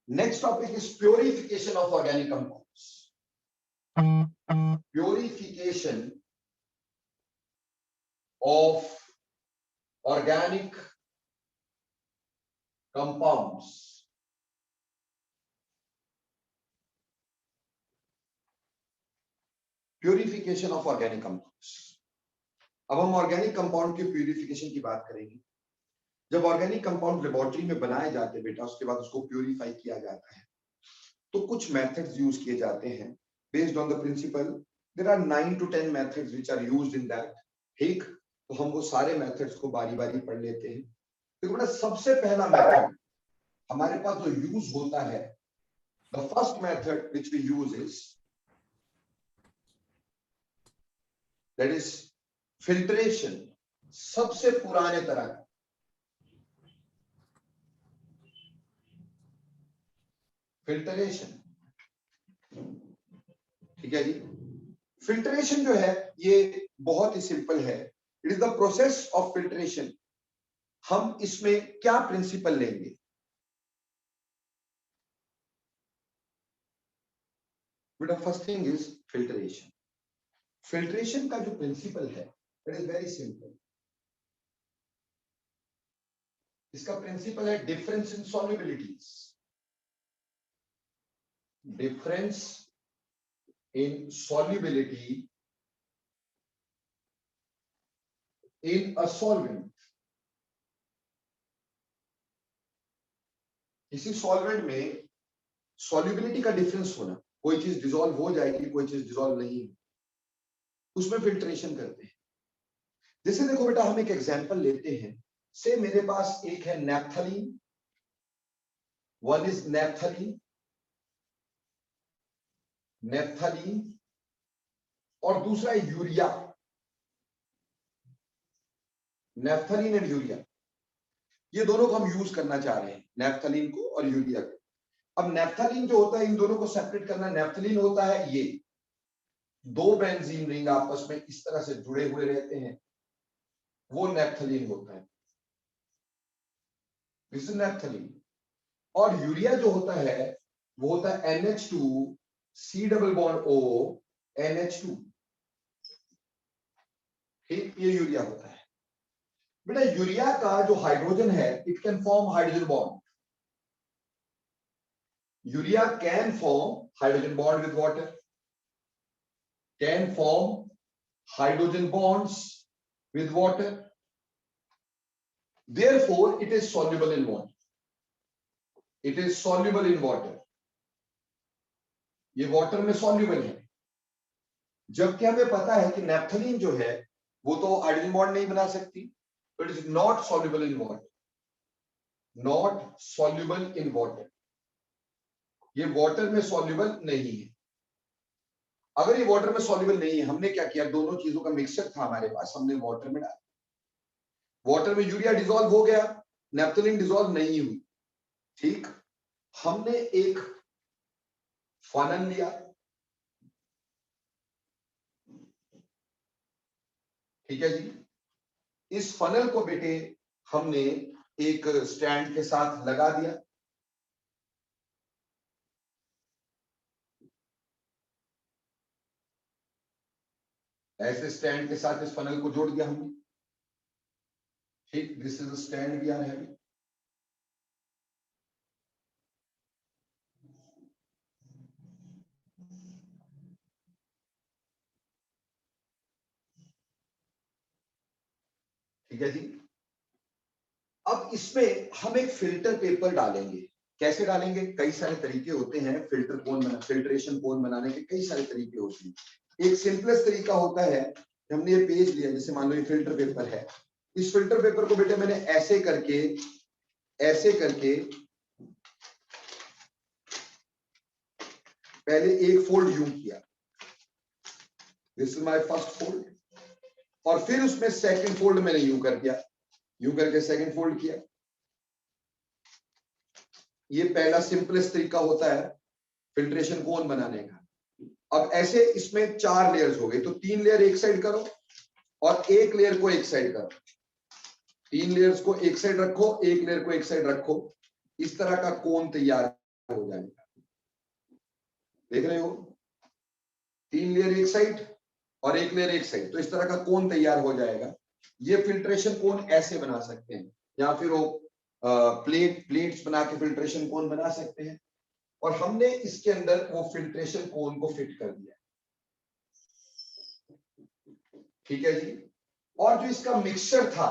Next topic is purification of organic compounds. Purification of organic compounds. Purification of organic compounds. अब हम organic compound की purification की बात करेंगे। जब ऑर्गेनिक कंपाउंड लेबोरेटरी में बनाए जाते हैं बेटा, उसके बाद उसको प्यूरिफाई किया जाता है, तो कुछ मेथड्स यूज किए जाते हैं based on the principle. There are 9 to 10 methods which are used in that. ठीक, तो हम वो सारे मेथड्स को बारी बारी पढ़ लेते हैं। तो बेटा सबसे पहला मेथड हमारे पास जो यूज होता है, the first method which we use is that is filtration. सबसे पुराने तरह का फिल्ट्रेशन। ठीक है जी। फिल्ट्रेशन जो है ये बहुत ही सिंपल है। It is the process of filtration. हम इसमें क्या प्रिंसिपल लेंगे? बेटा first thing is filtration. Filtration का जो प्रिंसिपल है इट इज वेरी सिंपल। इसका प्रिंसिपल है difference in solubilities. Difference in solubility in a solvent। किसी सॉल्वेंट में सॉल्युबिलिटी का डिफरेंस होना, कोई चीज डिसॉल्व हो जाएगी, कोई चीज डिसॉल्व नहीं, उसमें फिल्ट्रेशन करते हैं। जैसे देखो बेटा, हम एक एग्जांपल लेते हैं। से मेरे पास एक है naphthalene, one is naphthalene, naphthalene, और दूसरा है यूरिया। नेप्थलीन एंड यूरिया, ये दोनों को हम यूज करना चाह रहे हैं, नेप्थलीन को और यूरिया को। अब नेप्थलीन जो होता है, इन दोनों को सेपरेट करना। नेप्थलीन होता है ये दो बेंजीन रिंग आपस में इस तरह से जुड़े हुए रहते हैं, वो नेप्थलीन होता है, दिस इज नेप्थलीन। और यूरिया जो होता है वो होता है NH2 C double bond O NH2। ठीक, ये यूरिया होता है। बेटा यूरिया का जो हाइड्रोजन है, it can form hydrogen bond. Urea can form hydrogen bond with water, can form hydrogen bonds with water, therefore it is soluble in water, it is soluble in water। ये water में soluble है। जबकि हमें पता है कि naphthalene जो है वो तो हाइड्रोजन बॉन्ड नहीं बना सकती, तो it is not soluble in water, not soluble in water। ये वाटर में soluble नहीं है। अगर ये वाटर में soluble नहीं है, हमने क्या किया, दोनों चीजों का मिक्सचर था हमारे पास, हमने वाटर में डाला। वाटर में यूरिया डिसॉल्व हो गया, नेप्थलीन डिसॉल्व नहीं हुई। ठीक, हमने एक फनल लिया। ठीक है जी। इस फनल को बेटे हमने एक स्टैंड के साथ लगा दिया। ऐसे स्टैंड के साथ इस फनल को जोड़ दिया हमने। ठीक, this is the stand we are having. ठीक है जी। अब इसमें हम एक फिल्टर पेपर डालेंगे। कैसे डालेंगे? कई सारे तरीके होते हैं फिल्टर कोन बना, फिल्ट्रेशन कोन बनाने के कई सारे तरीके होते हैं। एक सिंपलेस्ट तरीका होता है, हमने ये पेज लिया, जैसे मान लो ये फिल्टर पेपर है। इस फिल्टर पेपर को बेटे मैंने ऐसे करके पहले एक फोल्ड यूं किया, this is my first fold, और फिर उसमें सेकंड फोल्ड मैंने यूं कर दिया, यूं करके सेकंड फोल्ड किया। ये पहला सिंपलेस्ट तरीका होता है फिल्ट्रेशन कोन बनाने का। अब ऐसे इसमें 4 लेयर्स हो गए, तो 3 लेयर एक साइड करो और एक लेयर को एक साइड करो। 3 लेयर्स को एक साइड रखो, एक लेयर को एक साइड रखो, इस तरह का कोन तैयार हो जाएगा। देख रहे हो, 3 लेयर एक साइड और 1 लेयर एक साइड, तो इस तरह का कोन तैयार हो जाएगा। ये फिल्ट्रेशन कोन ऐसे बना सकते हैं, या फिर वो प्लेट्स बना के फिल्ट्रेशन कोन बना सकते हैं, और हमने इसके अंदर वो फिल्ट्रेशन कोन को फिट कर दिया। ठीक है जी। और जो इसका मिक्सचर था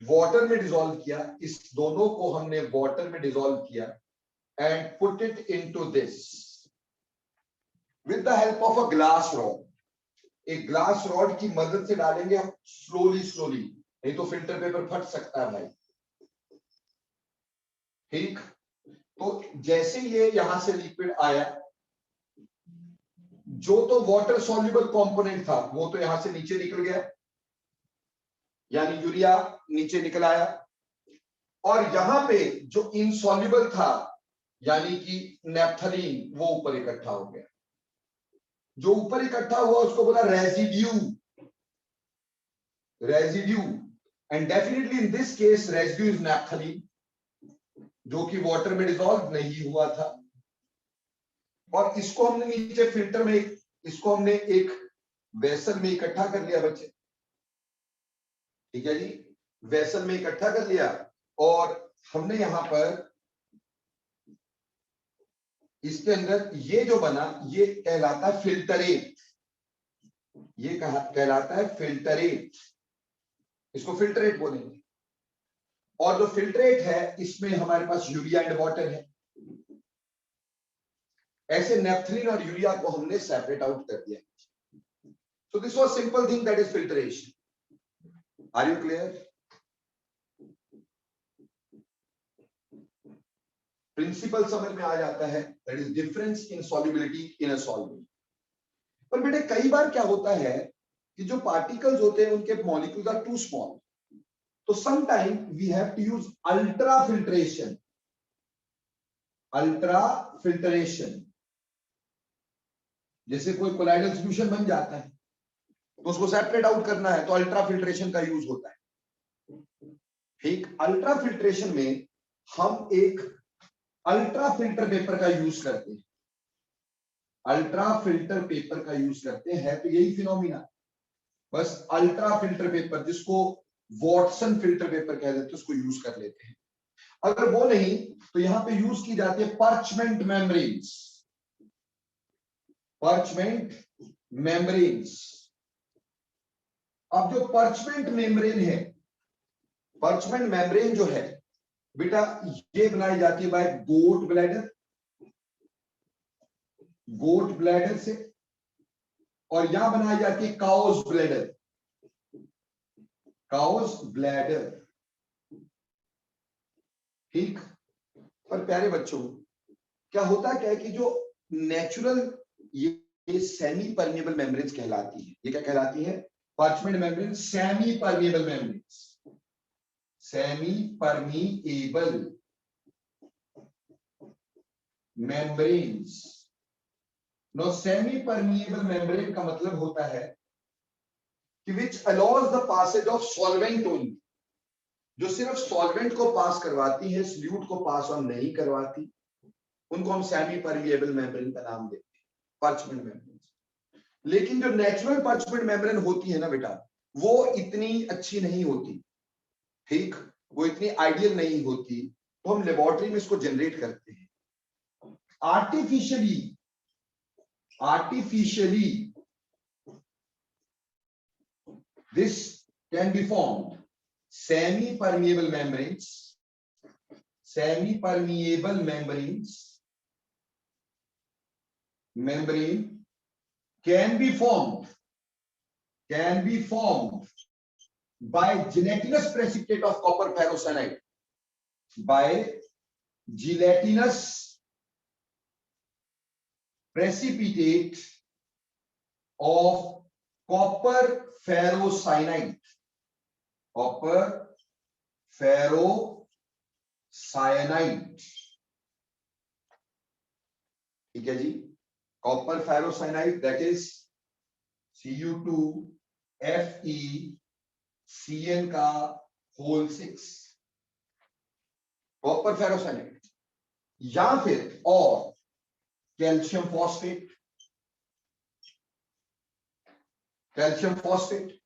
वाटर में डिसॉल्व किया, इस दोनों को हमने वाटर में डिसॉल्व किया and put it into this with the help of a glass rod. एक ग्लास रॉड की मदद से डालेंगे हम स्लोली स्लोली, नहीं तो फिल्टर पेपर फट सकता है भाई। ठीक, तो जैसे ये यहां से लिक्विड आया, जो तो वाटर सॉल्युबल कंपोनेंट था वो तो यहां से नीचे निकल गया, यानी यूरिया नीचे निकल आया, और यहां पे जो इनसॉल्युबल था यानी कि नेफ्थलीन वो ऊपर इकट्ठा हो गया। जो ऊपर इकट्ठा हुआ उसको बोला residue, residue, and definitely in this case residue is naphthalene, जो कि वाटर में डिसॉल्व नहीं हुआ था। और इसको हमने नीचे फिल्टर में, इसको हमने एक वेसल में इकट्ठा कर लिया बच्चे। ठीक है जी, वेसल में इकट्ठा कर लिया, और हमने यहां पर इसके अंदर ये जो बना ये कहलाता है फिल्टरेट, ये कहलाता है फिल्टरेट, इसको फिल्टरेट बोलेंगे। और जो फिल्टरेट है इसमें हमारे पास यूरिया एंड वाटर है। ऐसे नेफ्थलीन और यूरिया को हमने सेपरेट आउट कर दिया। So this was simple thing, that is filtration. Are you clear? Principle समझ में आ जाता है, that is difference in solubility in a solvent. पर बेटे कई बार क्या होता है कि जो पार्टिकल्स होते हैं उनके मॉलिक्यूल्स आर टू स्मॉल, तो some time we have to use ultra filtration. Ultra filtration, जैसे कोई कोलाइडल सॉल्यूशन बन जाता है तो उसको सेपरेट आउट करना है, तो अल्ट्रा फिल्ट्रेशन का यूज होता है। ठीक, अल्ट्रा फिल्ट्रेशन में हम एक अल्ट्रा फिल्टर पेपर का यूज करते हैं, अल्ट्रा फिल्टर पेपर का यूज करते हैं, तो यही फिनोमिना, बस अल्ट्रा फिल्टर पेपर जिसको वॉटसन फिल्टर पेपर कह देते हैं उसको यूज कर लेते हैं। अगर वो नहीं तो यहां पे यूज की जाती है पार्चमेंट मेम्ब्रेन्स, पार्चमेंट मेम्ब्रेन्स। अब जो पार्चमेंट मेम्ब्रेन है, पार्चमेंट मेम्ब्रेन जो है बेटा, ये बनाई जाती है बाय गोट ब्लैडर, गोट ब्लैडर से, और यहां बनाई जाती है काउस ब्लैडर, काउस ब्लैडर। ठीक, पर प्यारे बच्चों क्या होता है कि जो नेचुरल ये सेमी परमिएबल मेम्ब्रेन्स कहलाती है। ये क्या कहलाती है? Parchment membrane semi permeable membranes, semi permeable membranes. No, semi permeable membrane का मतलब होता है कि which allows the passage of solvent only, जो सिर्फ सॉल्वेंट को पास करवाती है, सॉल्यूट को पास ऑन नहीं करवाती, उनको हम सेमी परमिएबल मेम्ब्रेन का नाम देते हैं, पार्चमेंट मेम्ब्रेन। लेकिन जो नेचुरल पार्चमेंट मेम्ब्रेन होती है ना बेटा, वो इतनी अच्छी नहीं होती। ठीक, वो इतनी आइडियल नहीं होती, तो हम लेबोरेटरी में इसको जनरेट करते हैं artificially, artificially this can be formed semi permeable membranes, semi permeable membranes, membrane can be formed by gelatinous precipitate of copper ferrocyanide, by gelatinous precipitate of copper ferrocyanide, copper ferrocyanide। ठीक है जी, copper ferrocyanide, that is Cu2Fe Cn का whole 6, copper ferrocyanide. या फिर और calcium phosphate. Calcium phosphate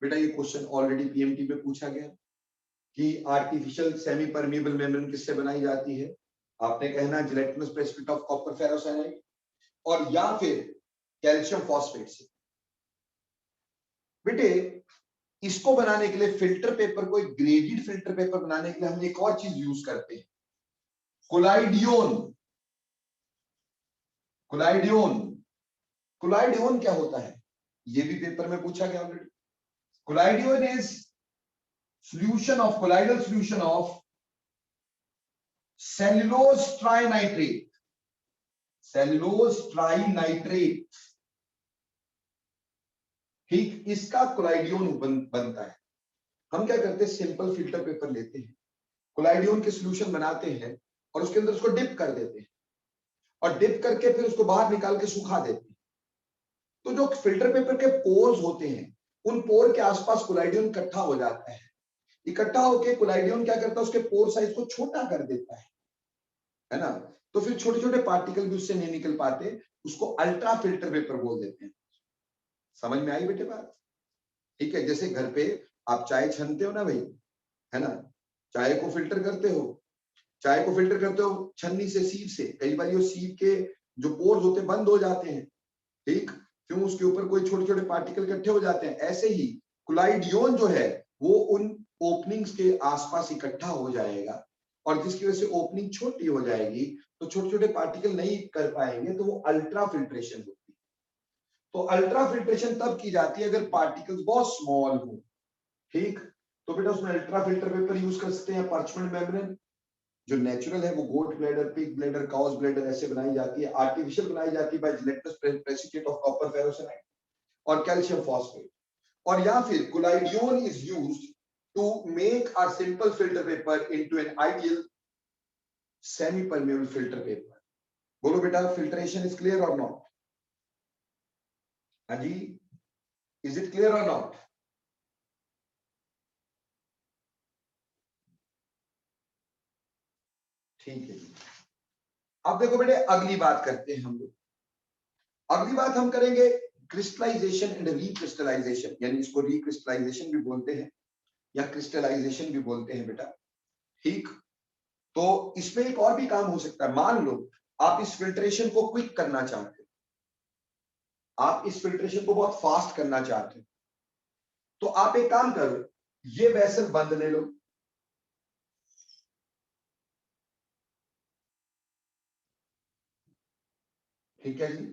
बेटा ये question already PMT पे पूछा गया कि आर्टिफिशियल सेमी परमिएबल मेम्ब्रेन किससे बनाई जाती है, आपने कहना gelatinous precipitate of copper ferrocyanide, और या फिर कैल्शियम फॉस्फेट से। बेटे इसको बनाने के लिए फिल्टर पेपर को, एक ग्रेडेड फिल्टर पेपर बनाने के लिए हम एक और चीज यूज करते हैं, कोलाइडियन। कोलाइडियन, कोलाइडियन क्या होता है ये भी पेपर में पूछा गया already. Collodion is solution of colloidal solution of cellulose trinitrate, cellulose trinitrate, ठीक, इसका कोलाइडियन बनता है। हम क्या करते हैं, सिंपल फिल्टर पेपर लेते हैं, कोलाइडियन के सॉल्यूशन बनाते हैं और उसके अंदर उसको डिप कर देते हैं, और डिप करके फिर उसको बाहर निकाल के सुखा देते हैं। तो जो फिल्टर पेपर के पोर्स होते हैं, उन पोर के आसपास कोलाइडियन इकट्ठा हो जाता है। इकट्ठा होकर कोलाइडियन क्या करता है, उसके पोर साइज को छोटा कर देता है ना। तो फिर छोटे छोटे पार्टिकल भी उससे नहीं निकल पाते, उसको अल्ट्रा फिल्टर पेपर बोल देते हैं। समझ में आई बेटे बात? ठीक है, जैसे घर पे आप चाय छानते हो ना भाई, है ना, चाय को फिल्टर करते हो, चाय को फिल्टर करते हो छन्नी से, सीप से। कई बार वो सीप के जो पोर्स होते हैं बंद हो जाते हैं, ठीक, क्यों, उसके ऊपर कोई छोटे छोटे पार्टिकल इकट्ठे हो जाते हैं। ऐसे ही कोलाइडियन जो है वो उन ओपनिंग्स के आसपास इकट्ठा हो जाएगा, और जिसकी वजह से ओपनिंग छोटी हो जाएगी तो छोटे छोटे पार्टिकल नहीं कर पाएंगे, तो वो अल्ट्रा फिल्ट्रेशन होती है। तो अल्ट्रा फिल्ट्रेशन तब की जाती है अगर पार्टिकल्स बहुत स्मॉल हो, ठीक। तो बेटा उसमें अल्ट्रा फिल्टर पेपर यूज कर सकते हैं। पार्चमेंट मेम्ब्रेन जो नेचुरल है वो goat bladder, pig bladder, cow's bladder ऐसे बनाई जाती है। आर्टिफिशियल बनाई जाती है by gelatinous precipitate of copper ferrocyanide और कैल्शियम फॉस्फेट। और या फिर collodion is used to make a simple filter paper into an ideal semi permeable filter paper. बोलो बेटा, filtration is clear or not? हाँ जी, is it clear or not? ठीक है जी। अब देखो बेटे अगली बात करते हैं हम लोग। अगली बात हम करेंगे क्रिस्टलाइजेशन एंड रिक्रिस्टलाइजेशन, यानी इसको रिक्रिस्टलाइजेशन भी बोलते हैं या क्रिस्टलाइजेशन भी बोलते हैं बेटा, ठीक। तो इसमें एक और भी काम हो सकता है। मान लो आप इस फिल्ट्रेशन को क्विक करना चाहते हो, आप इस फिल्ट्रेशन को बहुत फास्ट करना चाहते हो, तो आप एक काम करो, ये वेसल बंद ले लो, ठीक है जी,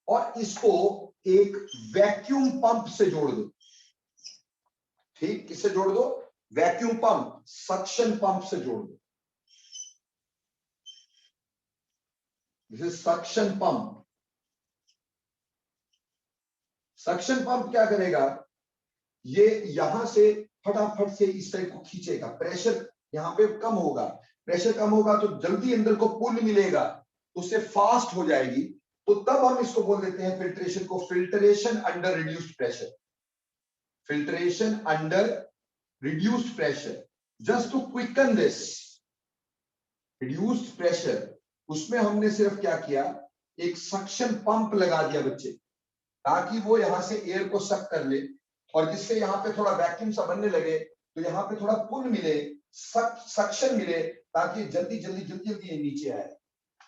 और इसको एक वैक्यूम पंप से जोड़ दो, ठीक। किससे जोड़ दो? वैक्यूम पंप, सक्शन पंप से जोड़ दो। This is suction pump. Suction pump क्या करेगा, ये यहां से फटाफट से इस साइड को खींचेगा, प्रेशर यहां पे कम होगा, प्रेशर कम होगा तो जल्दी अंदर को पुल मिलेगा, उससे फास्ट हो जाएगी। तो तब हम इसको बोल देते हैं फिल्ट्रेशन को, filtration under reduced pressure. Filtration under reduced pressure, just to quicken this reduced pressure. उसमें हमने सिर्फ क्या किया, एक सक्शन पंप लगा दिया बच्चे, ताकि वो यहां से एयर को सक कर ले, और जिससे यहां पे थोड़ा वैक्यूम सा बनने लगे, तो यहां पे थोड़ा पुल मिले, सक्शन मिले, ताकि जल्दी जल्दी जल्दी जल्दी ये नीचे आए।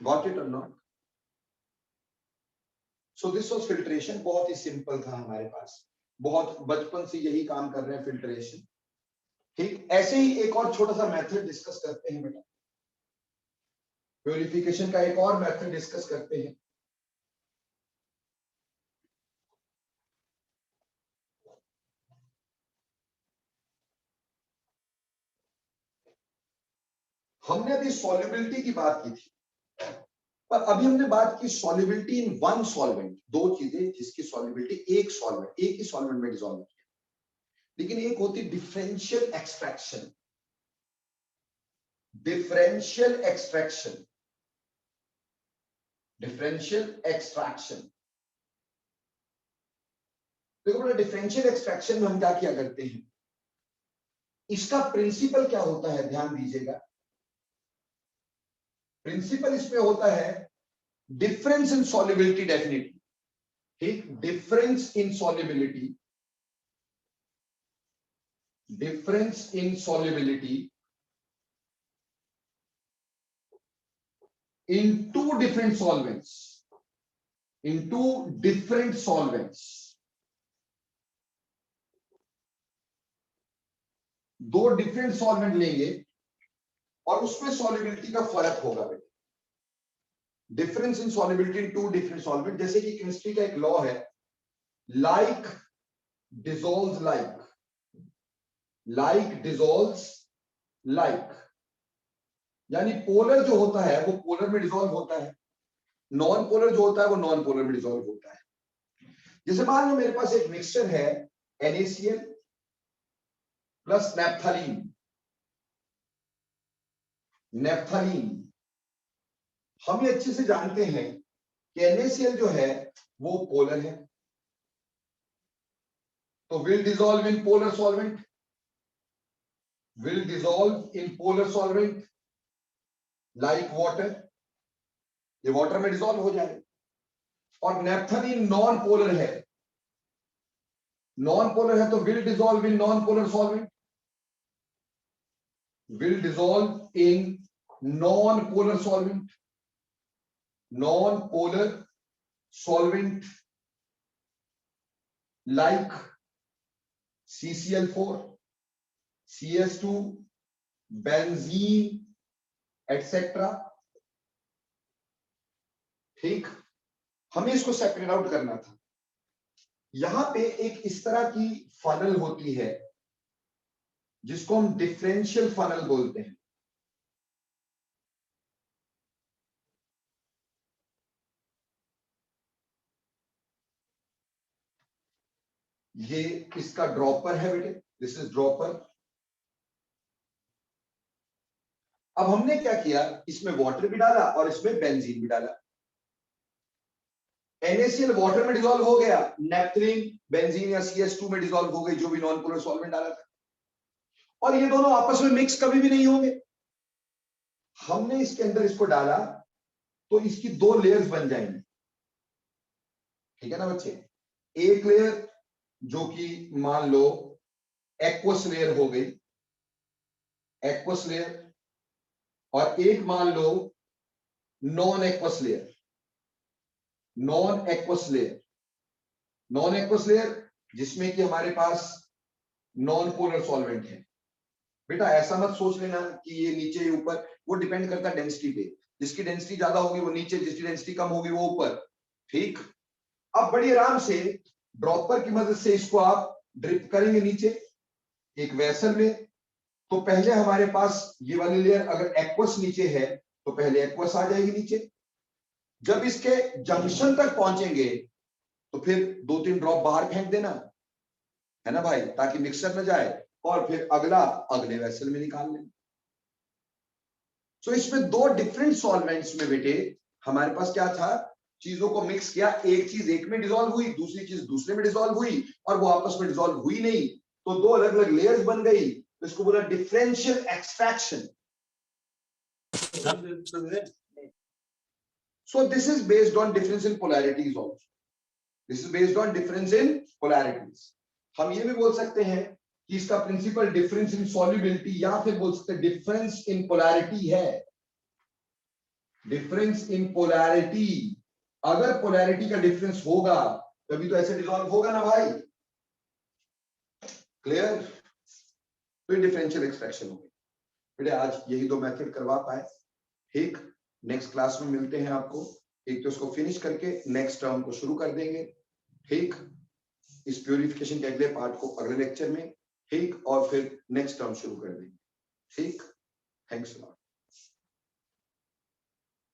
गॉट इट और not? So this was filtration. बहुत ही सिंपल था हमारे पास, बहुत बचपन से यही काम कर रहे हैं फिल्ट्रेशन, ठीक। ऐसे ही एक और छोटा सा मेथड डिस्कस करते हैं बेटा, प्यूरिफिकेशन का एक और मेथड डिस्कस करते हैं। हमने अभी सॉल्युबिलिटी की बात की थी, पर अभी हमने बात की सॉल्युबिलिटी इन वन सॉल्वेंट। दो चीजें जिसकी सॉल्युबिलिटी एक सॉल्वेंट, एक ही सॉल्वेंट में डिसॉल्व किया, लेकिन एक होती differential extraction. Differential extraction, differential extraction. देखो बेटा, डिफरेंशियल एक्सट्रैक्शन में हम क्या किया करते हैं, इसका प्रिंसिपल क्या होता है ध्यान दीजिएगा। प्रिंसिपल इसमें होता है डिफरेंस इन सॉल्युबिलिटी, डेफिनेटली, ठीक, difference in solubility, difference in solubility in two different solvents, in two different solvents, दो डिफरेंट सॉल्वेंट लेंगे और उसमें सॉल्युबिलिटी का फर्क होगा बेटा, difference in solubility in two different solvent. जैसे कि केमिस्ट्री का एक लॉ है, like dissolves like, like dissolves like, यानी पोलर जो होता है वो पोलर में डिसॉल्व होता है, नॉन पोलर जो होता है वो नॉन पोलर में डिसॉल्व होता है। जैसे मान लो मेरे पास एक मिक्सचर है NaCl प्लस नेप्थलीन, नेप्थलीन, हम ये अच्छे से जानते हैं कि NaCl जो है वो पोलर है, तो will dissolve in polar solvent, will dissolve in polar solvent like water, ये वाटर में डिसॉल्व हो जाए। और नेप्थलीन नॉन पोलर है, नॉन पोलर है तो will dissolve in non polar solvent, will dissolve in non polar solvent, non polar solvent like CCl4, CS2, benzene etcetera. ठीक, हमें इसको सेपरेट आउट करना था। यहां पे एक इस तरह की फनल होती है जिसको हम डिफरेंशियल फनल बोलते हैं। ये इसका ड्रॉपर है बेटे, दिस इज ड्रॉपर। अब हमने क्या किया, इसमें वाटर भी डाला और इसमें बेंजीन भी डाला। NaCl वाटर में डिसॉल्व हो गया, नेप्थलीन बेंजीन या CS2 में डिसॉल्व हो गई, जो भी नॉन पोलर सॉल्वेंट डाला था, और ये दोनों आपस में मिक्स कभी भी नहीं होंगे। हमने इसके अंदर इसको डाला तो इसकी दो लेयर्स बन जाएंगी, ठीक है ना बच्चे। एक लेयर जो कि मान लो एक्वस लेयर हो गई, एक्वस लेयर, और एक मान लो non aqueous layer, non aqueous layer, non aqueous layer जिसमें कि हमारे पास नॉन पोलर सॉल्वेंट है। बेटा ऐसा मत सोच लेना कि ये नीचे ऊपर, वो डिपेंड करता है डेंसिटी पे, जिसकी डेंसिटी ज्यादा होगी वो नीचे, जिसकी डेंसिटी कम होगी वो ऊपर। ठीक, अब बड़ी आराम से ड्रॉपर की मदद से इसको आप ड्रिप करेंगे नीचे एक वेसल में। तो पहले हमारे पास ये वाली लेयर अगर एक्वस नीचे है तो पहले एक्वस आ जाएगी नीचे, जब इसके जंक्शन तक पहुंचेंगे तो फिर 2-3 ड्रॉप बाहर फेंक देना, है ना भाई, ताकि मिक्सर न जाए, और फिर अगला अगले वेसल में निकाल लें। तो इसमें दो डिफरेंट सॉल्वेंट्स में बेटे हमारे पास क्या था, चीजों को मिक्स किया, एक चीज एक में डिसॉल्व हुई, दूसरी चीज दूसरे में डिसॉल्व हुई, और वो आपस में डिसॉल्व हुई नहीं, तो दो अलग अलग लेयर्स बन गई, तो इसको बोला differential extraction. So this is based on difference in polarities also. This is based on difference in polarities. हम ये भी बोल सकते हैं कि इसका प्रिंसिपल डिफरेंस इन सॉल्युबिलिटी, या फिर बोल सकते हैं डिफरेंस इन पोलैरिटी है, डिफरेंस इन पोलैरिटी। अगर पोलैरिटी का डिफरेंस होगा तभी तो ऐसे डिसॉल्व होगा ना भाई, क्लियर। तो डिफरेंशियल एक्सट्रैक्शन होगी बेटे। आज यही दो मेथड करवा पाए, ठीक। नेक्स्ट क्लास में मिलते हैं आपको, एक तो इसको फिनिश करके नेक्स्ट टर्म को शुरू कर देंगे, ठीक। इस प्यूरिफिकेशन के अगले पार्ट को अगले लेक्चर में, ठीक, और फिर नेक्स्ट टर्म शुरू कर देंगे, ठीक। Thanks a lot.